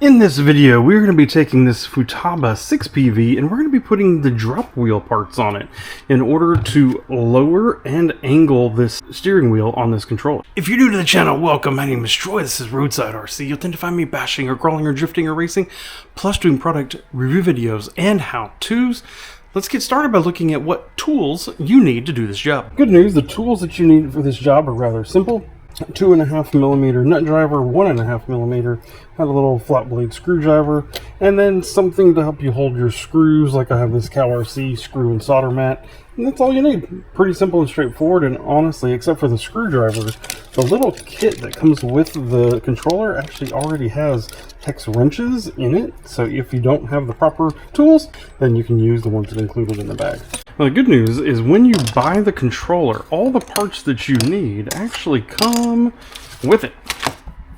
In this video, we're going to be taking this Futaba 6PV and we're going to be putting the drop wheel parts on it in order to lower and angle this steering wheel on this controller. If you're new to the channel, welcome. My name is Troy. This is RoadsideRC. You'll tend to find me bashing or crawling or drifting or racing, plus doing product review videos and how-tos. Let's get started by looking at what tools you need to do this job. Good news, the tools that you need for this job are rather simple. 2.5mm nut driver, 1.5mm, had a little flat blade screwdriver, and then something to help you hold your screws, like I have this RC screw and solder mat, and that's all you need. Pretty simple and straightforward, and honestly, except for the screwdriver, the little kit that comes with the controller actually already has hex wrenches in it, so if you don't have the proper tools, then you can use the ones that are included in the bag. Now, the good news is when you buy the controller, all the parts that you need actually come with it,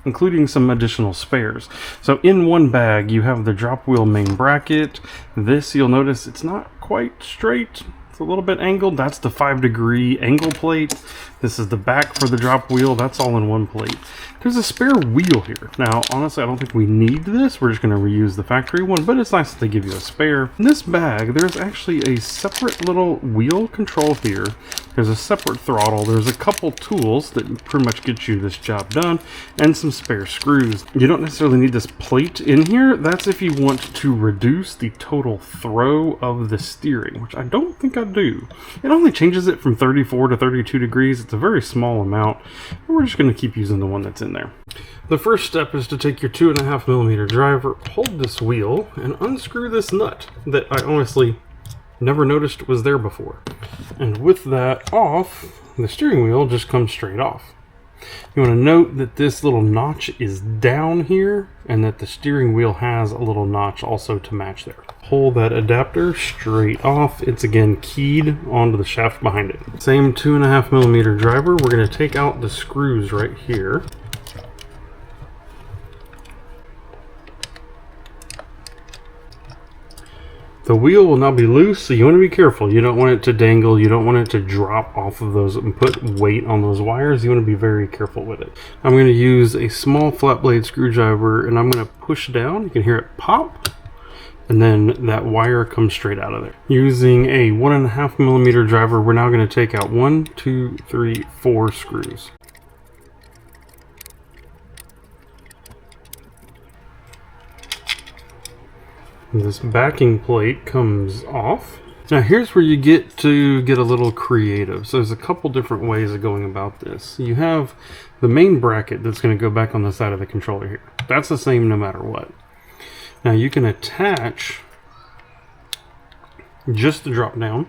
including some additional spares. So in one bag, you have the drop wheel main bracket. This, you'll notice it's not quite straight. It's a little bit angled. That's the 5-degree angle plate. This is the back for the drop wheel. That's all in one plate. There's a spare wheel here. Now, honestly, I don't think we need this. We're just going to reuse the factory one, but it's nice that they give you a spare. In this bag, there's actually a separate little wheel control here. There's a separate throttle. There's a couple tools that pretty much get you this job done, and some spare screws. You don't necessarily need this plate in here. That's if you want to reduce the total throw of the steering, which I don't think I do. It only changes it from 34 to 32 degrees. It's a very small amount, and we're just going to keep using the one that's in there. The first step is to take your 2.5mm driver, hold this wheel, and unscrew this nut that I honestly never noticed was there before. And with that off, the steering wheel just comes straight off. You want to note that this little notch is down here and that the steering wheel has a little notch also to match there. Pull that adapter straight off. It's again keyed onto the shaft behind it. Same 2.5mm driver. We're going to take out the screws right here. The wheel will now be loose, so you want to be careful. You don't want it to dangle. You don't want it to drop off of those and put weight on those wires. You want to be very careful with it. I'm going to use a small flat blade screwdriver, and I'm going to push down. You can hear it pop, and then that wire comes straight out of there. Using a 1.5mm driver, we're now going to take out 1, 2, 3, 4 screws. This backing plate comes off. Now here's where you get a little creative. So there's a couple different ways of going about this. You have the main bracket that's going to go back on the side of the controller here. That's the same no matter what. Now you can attach just the drop down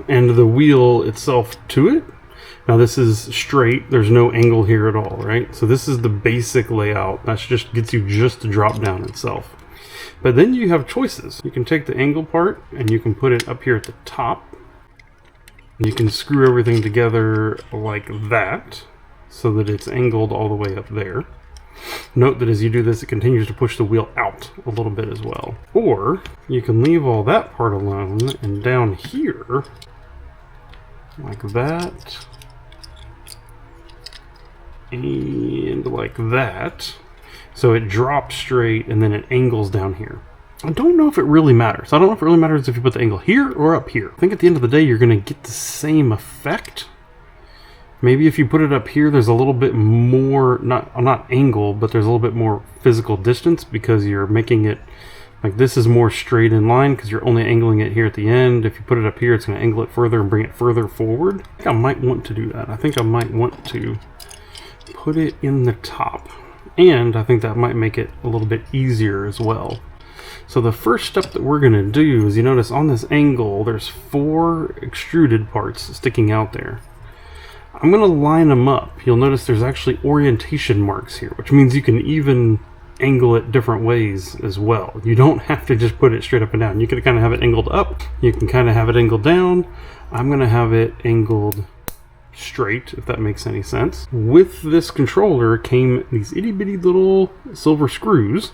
and the wheel itself to it. Now this is straight, there's no angle here at all, right? So this is the basic layout. That just gets you just the drop down itself. But then you have choices. You can take the angle part and you can put it up here at the top. You can screw everything together like that so that it's angled all the way up there. Note that as you do this, it continues to push the wheel out a little bit as well. Or you can leave all that part alone and down here, like that, and like that. So it drops straight and then it angles down here. I don't know if it really matters. I don't know if it really matters if you put the angle here or up here. I think at the end of the day, you're going to get the same effect. Maybe if you put it up here, there's a little bit more, not angle, but there's a little bit more physical distance because you're making it like this is more straight in line because you're only angling it here at the end. If you put it up here, it's going to angle it further and bring it further forward. I think I might want to do that. I think I might want to put it in the top. And I think that might make it a little bit easier as well. So the first step that we're going to do is, you notice on this angle, there's 4 extruded parts sticking out there. I'm going to line them up. You'll notice there's actually orientation marks here, which means you can even angle it different ways as well. You don't have to just put it straight up and down. You can kind of have it angled up. You can kind of have it angled down. I'm going to have it angled straight, if that makes any sense. With this controller came these itty bitty little silver screws.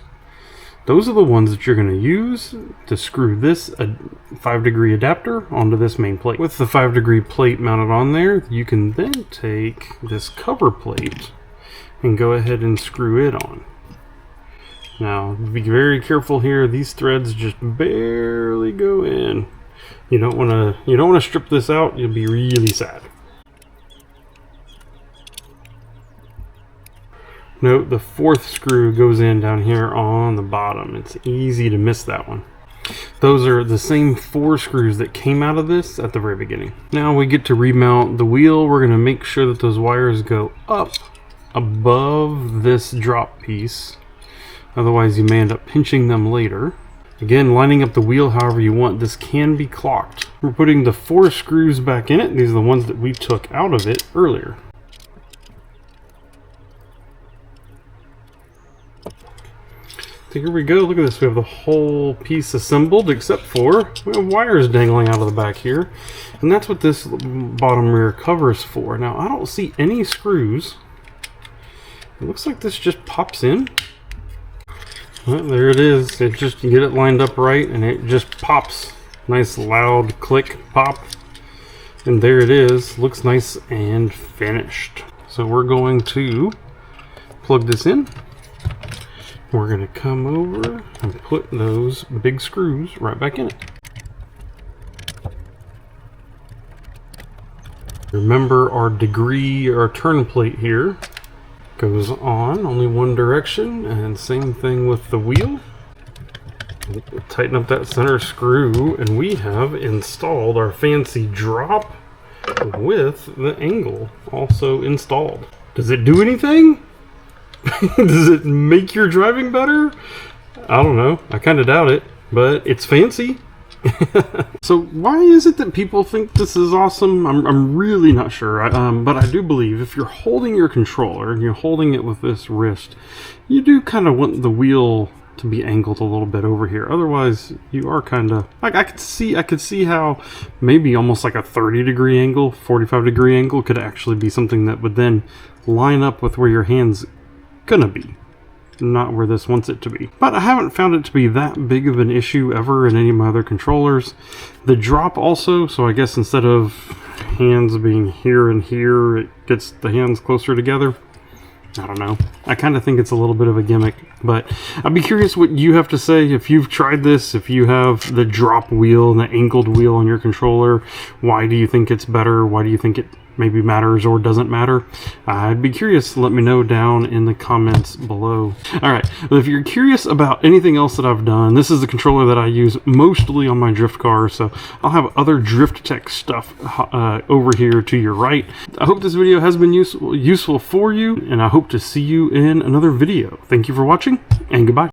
Those are the ones that you're going to use to screw this 5-degree adapter onto this main plate. With the 5-degree plate mounted on there, you can then take this cover plate and go ahead and screw it on. Now, be very careful here. These threads just barely go in. You don't want to strip this out. You'll be really sad. Note the fourth screw goes in down here on the bottom. It's easy to miss that one. Those are the same 4 screws that came out of this at the very beginning. Now we get to remount the wheel. We're going to make sure that those wires go up above this drop piece. Otherwise you may end up pinching them later. Again, lining up the wheel however you want. This can be clocked. We're putting the 4 screws back in it. These are the ones that we took out of it earlier. So here we go. Look at this. We have the whole piece assembled except for we have wires dangling out of the back here. And that's what this bottom rear cover is for. Now, I don't see any screws. It looks like this just pops in. Well, there it is. It just, you get it lined up right and it just pops. Nice loud click pop. And there it is. Looks nice and finished. So we're going to plug this in. We're going to come over and put those big screws right back in it. Remember our degree, our turn plate here goes on only one direction, and same thing with the wheel. We'll tighten up that center screw and we have installed our fancy drop with the angle also installed. Does it do anything? Does it make your driving better? I don't know. I kind of doubt it, but it's fancy. So why is it that people think this is awesome? I'm really not sure, but I do believe if you're holding your controller and you're holding it with this wrist, you do kind of want the wheel to be angled a little bit over here. Otherwise, you are kind of like I could see how maybe almost like a 30-degree angle, 45-degree angle could actually be something that would then line up with where your hand's gonna be, not where this wants it to be. But I haven't found it to be that big of an issue ever in any of my other controllers. The drop also, so I guess instead of hands being here and here, it gets the hands closer together. I don't know. I kind of think it's a little bit of a gimmick, but I'd be curious what you have to say if you've tried this, if you have the drop wheel and the angled wheel on your controller. Why do you think it's better? Why do you think it maybe matters or doesn't matter? I'd be curious. Let me know down in the comments below. Alright, well, if you're curious about anything else that I've done, this is the controller that I use mostly on my drift car, so I'll have other drift tech stuff over here to your right. I hope this video has been useful for you, and I hope to see you in another video. Thank you for watching, and goodbye.